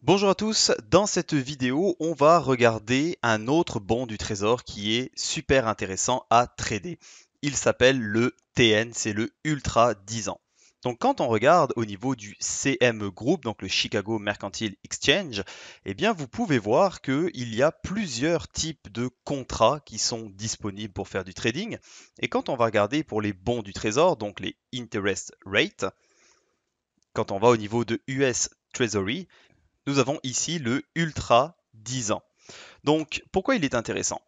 Bonjour à tous, dans cette vidéo, on va regarder un autre bon du trésor qui est super intéressant à trader. Il s'appelle le TN, c'est le Ultra 10 ans. Donc quand on regarde au niveau du CME Group, donc le Chicago Mercantile Exchange, eh bien vous pouvez voir qu'il y a plusieurs types de contrats qui sont disponibles pour faire du trading. Et quand on va regarder pour les bons du trésor, donc les interest rates, quand on va au niveau de US Treasury, nous avons ici le Ultra 10 ans. Donc, pourquoi il est intéressant?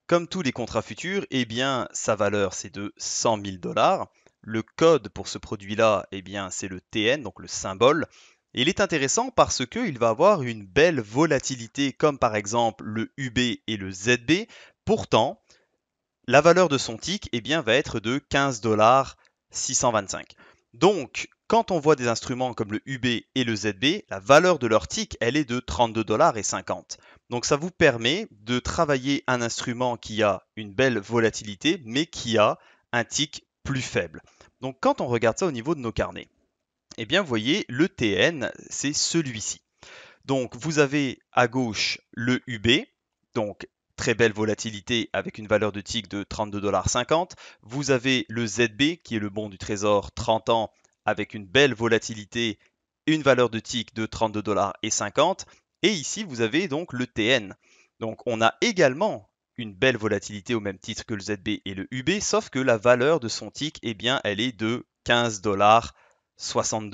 Comme tous les contrats futurs, eh bien, sa valeur, c'est de 100 000 dollars. Le code pour ce produit-là, eh bien, c'est le TN, donc le symbole. Et il est intéressant parce qu'il va avoir une belle volatilité, comme par exemple le UB et le ZB. Pourtant, la valeur de son tick eh bien, va être de 15 dollars 625. Donc, quand on voit des instruments comme le UB et le ZB, la valeur de leur tick, elle est de 32 dollars et 50. Donc, ça vous permet de travailler un instrument qui a une belle volatilité, mais qui a un tick plus faible. Donc, quand on regarde ça au niveau de nos carnets, eh bien, vous voyez, le TN, c'est celui-ci. Donc, vous avez à gauche le UB, donc très belle volatilité avec une valeur de tick de 32,50 $. Vous avez le ZB qui est le bon du trésor 30 ans avec une belle volatilité, une valeur de tick de 32,50 $. Et ici, vous avez donc le TN. Donc, on a également une belle volatilité au même titre que le ZB et le UB, sauf que la valeur de son tick, eh bien, elle est de 15,62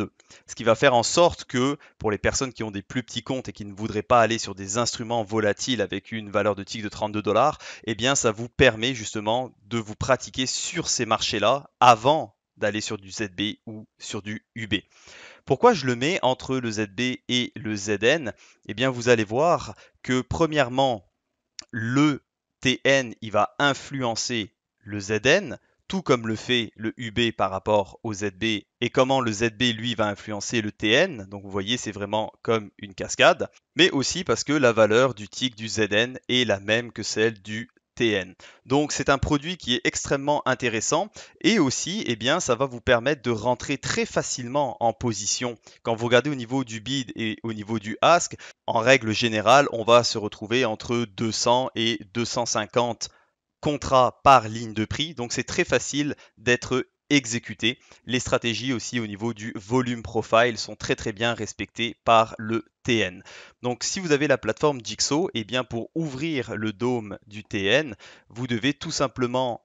$. Ce qui va faire en sorte que pour les personnes qui ont des plus petits comptes et qui ne voudraient pas aller sur des instruments volatiles avec une valeur de tick de 32 dollars, eh bien ça vous permet justement de vous pratiquer sur ces marchés-là avant d'aller sur du ZB ou sur du UB. Pourquoi je le mets entre le ZB et le ZN? Eh bien vous allez voir que premièrement, le TN, il va influencer le ZN, tout comme le fait le UB par rapport au ZB, et comment le ZB, lui, va influencer le TN. Donc vous voyez, c'est vraiment comme une cascade, mais aussi parce que la valeur du tick du ZN est la même que celle du TN. Donc c'est un produit qui est extrêmement intéressant et aussi eh bien, ça va vous permettre de rentrer très facilement en position. Quand vous regardez au niveau du bid et au niveau du ask, en règle générale, on va se retrouver entre 200 et 250 contrats par ligne de prix. Donc c'est très facile d'être exécuté. Les stratégies aussi au niveau du volume profile sont très bien respectées par le TN. Donc si vous avez la plateforme Jigsaw, eh bien pour ouvrir le dôme du TN, vous devez tout simplement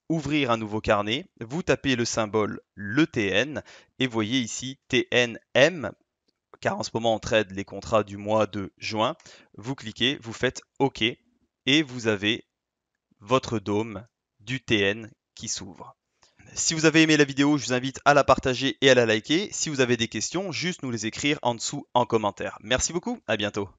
ouvrir un nouveau carnet, vous tapez le symbole le TN et voyez ici TNM car en ce moment on trade les contrats du mois de juin. Vous cliquez, vous faites OK et vous avez votre dôme du TN qui s'ouvre. Si vous avez aimé la vidéo, je vous invite à la partager et à la liker. Si vous avez des questions, juste nous les écrire en dessous en commentaire. Merci beaucoup, à bientôt.